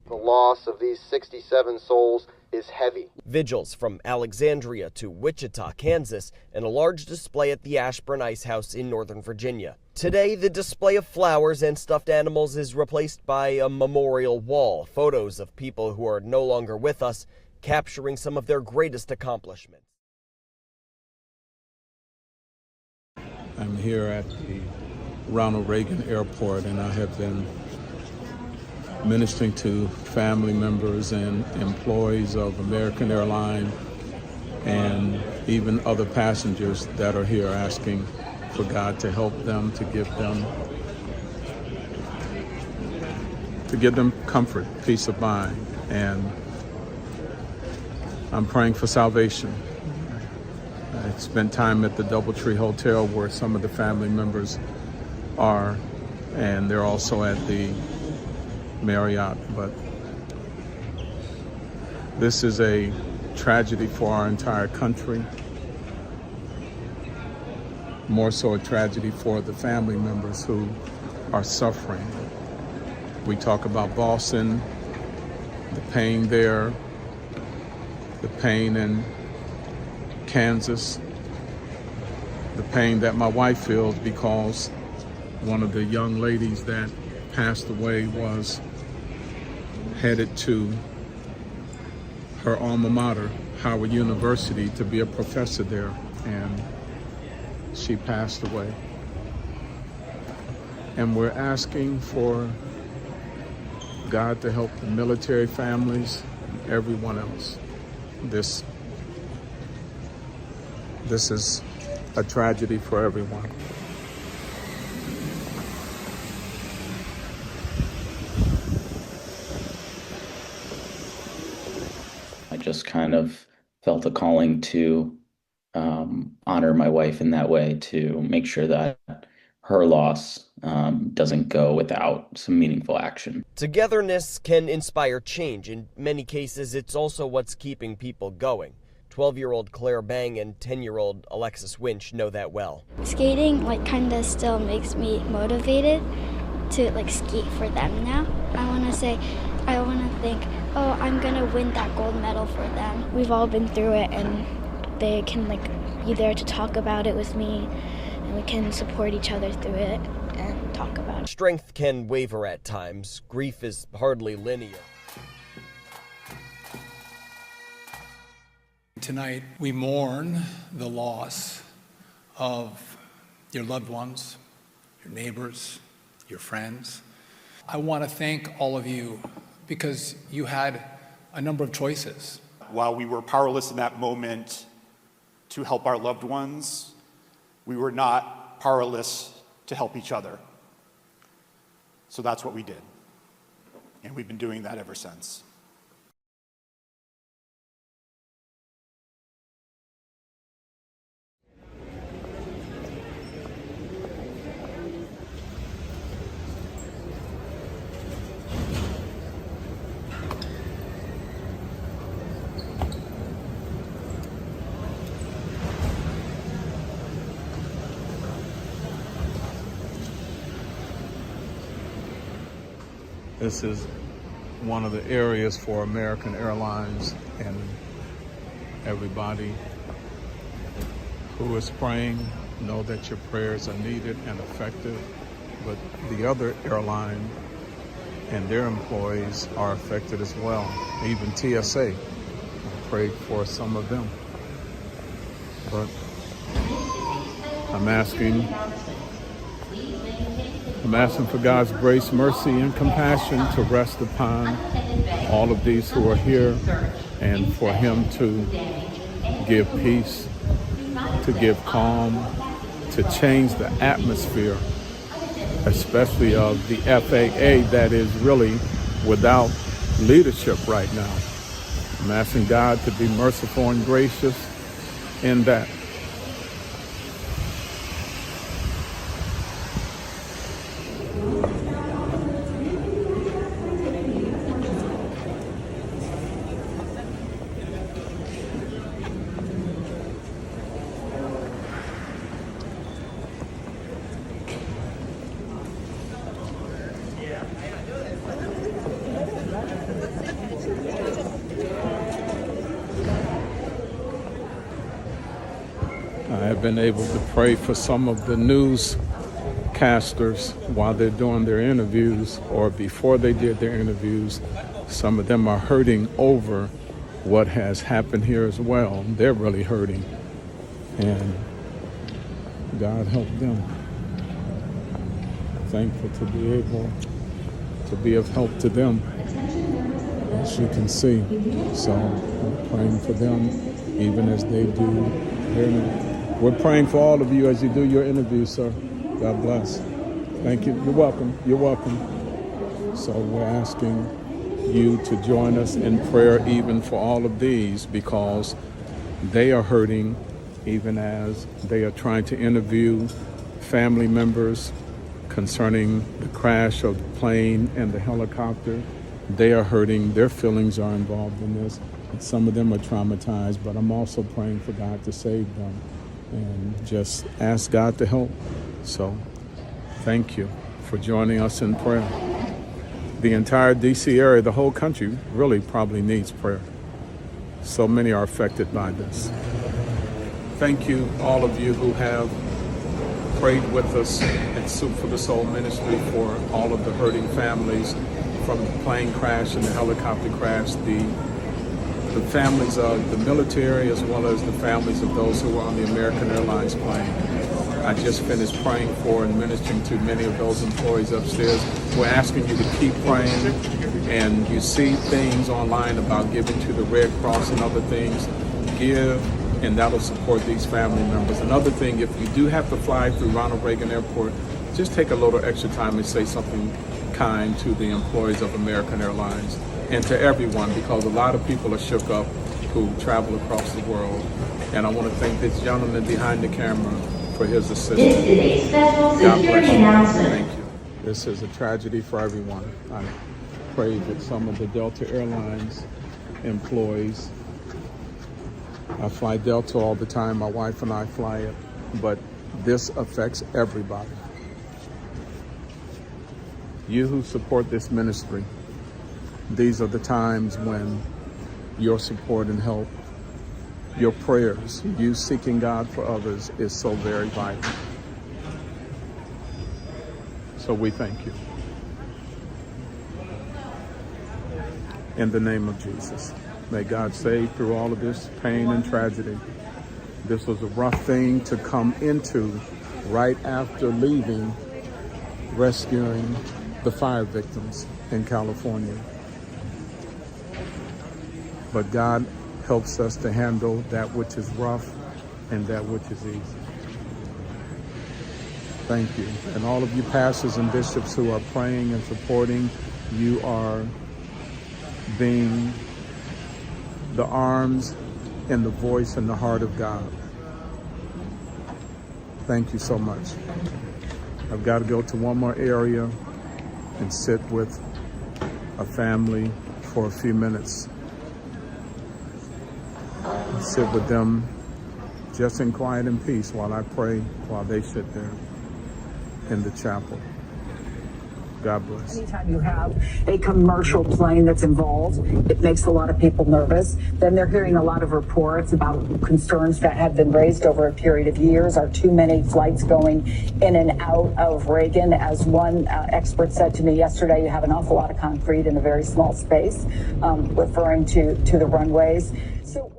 The loss of these 67 souls is heavy. Vigils from Alexandria to Wichita, Kansas, and a large display at the Ashburn Ice House in Northern Virginia. Today, the display of flowers and stuffed animals is replaced by a memorial wall, photos of people who are no longer with us, capturing some of their greatest accomplishments. I'm here at the Ronald Reagan Airport, and I have been ministering to family members and employees of American Airlines and even other passengers that are here asking for God to help them, to give them comfort, peace of mind. And I'm praying for salvation. I spent time at the DoubleTree Hotel where some of the family members are, and they're also at the Marriott. But this is a tragedy for our entire country, more so a tragedy for the family members who are suffering. We talk about Boston, the pain there, the pain in Kansas, the pain that my wife feels because one of the young ladies that passed away was headed to her alma mater, Howard University, to be a professor there, and she passed away. And we're asking for God to help the military families and everyone else. This is a tragedy for everyone. I just kind of felt a calling to honor my wife in that way, to make sure that her loss doesn't go without some meaningful action. Togetherness can inspire change. In many cases, it's also what's keeping people going. 12-year-old Claire Bang and 10-year-old Alexis Winch know that well. Skating kind of still makes me motivated to skate for them now. I want to think, oh, I'm going to win that gold medal for them. We've all been through it, and they can be there to talk about it with me, and we can support each other through it and talk about it. Strength can waver at times. Grief is hardly linear. Tonight, we mourn the loss of your loved ones, your neighbors, your friends. I want to thank all of you because you had a number of choices. While we were powerless in that moment to help our loved ones, we were not powerless to help each other. So that's what we did. And we've been doing that ever since. This is one of the areas for American Airlines, and everybody who is praying, know that your prayers are needed and effective. But the other airline and their employees are affected as well. Even TSA, I prayed for some of them. But I'm asking for God's grace, mercy, and compassion to rest upon all of these who are here, and for Him to give peace, to give calm, to change the atmosphere, especially of the FAA that is really without leadership right now. I'm asking God to be merciful and gracious in that. I've been able to pray for some of the newscasters while they're doing their interviews or before they did their interviews. Some of them are hurting over what has happened here as well. They're really hurting, and God help them. Thankful to be able to be of help to them, as you can see. So I'm praying for them even as they do their interview. We're praying for all of you as you do your interview, sir. God bless. Thank you. You're welcome. You're welcome. So we're asking you to join us in prayer even for all of these, because they are hurting even as they are trying to interview family members concerning the crash of the plane and the helicopter. They are hurting. Their feelings are involved in this. And some of them are traumatized, but I'm also praying for God to save them and just ask God to help. So thank you for joining us in prayer. The entire DC area, the whole country, really probably needs prayer. So many are affected by this. Thank you, all of you who have prayed with us at Soup for the Soul Ministry for all of the hurting families from the plane crash and the helicopter crash, the families of the military, as well as the families of those who were on the American Airlines plane. I just finished praying for and ministering to many of those employees upstairs. We're asking you to keep praying, and you see things online about giving to the Red Cross and other things. Give, and that'll support these family members. Another thing, if you do have to fly through Ronald Reagan Airport, just take a little extra time and say something kind to the employees of American Airlines and to everyone, because a lot of people are shook up who travel across the world. And I want to thank this gentleman behind the camera for his assistance. This is a special God security bless you. announcement. Thank you. This is a tragedy for everyone. I prayed with some of the Delta Airlines employees. I fly Delta all the time. My wife and I fly it, but this affects everybody. You who support this ministry, these are the times when your support and help, your prayers, you seeking God for others is so very vital. So we thank you. In the name of Jesus, may God save through all of this pain and tragedy. This was a rough thing to come into right after leaving, rescuing the fire victims in California. But God helps us to handle that which is rough and that which is easy. Thank you. And all of you pastors and bishops who are praying and supporting, you are being the arms and the voice and the heart of God. Thank you so much. I've got to go to one more area and sit with a family for a few minutes. Sit with them just in quiet and peace while I pray, while they sit there in the chapel. God bless. Anytime you have a commercial plane that's involved, it makes a lot of people nervous. Then they're hearing a lot of reports about concerns that have been raised over a period of years. Are too many flights going in and out of Reagan? As one expert said to me yesterday, you have an awful lot of concrete in a very small space, referring to the runways. So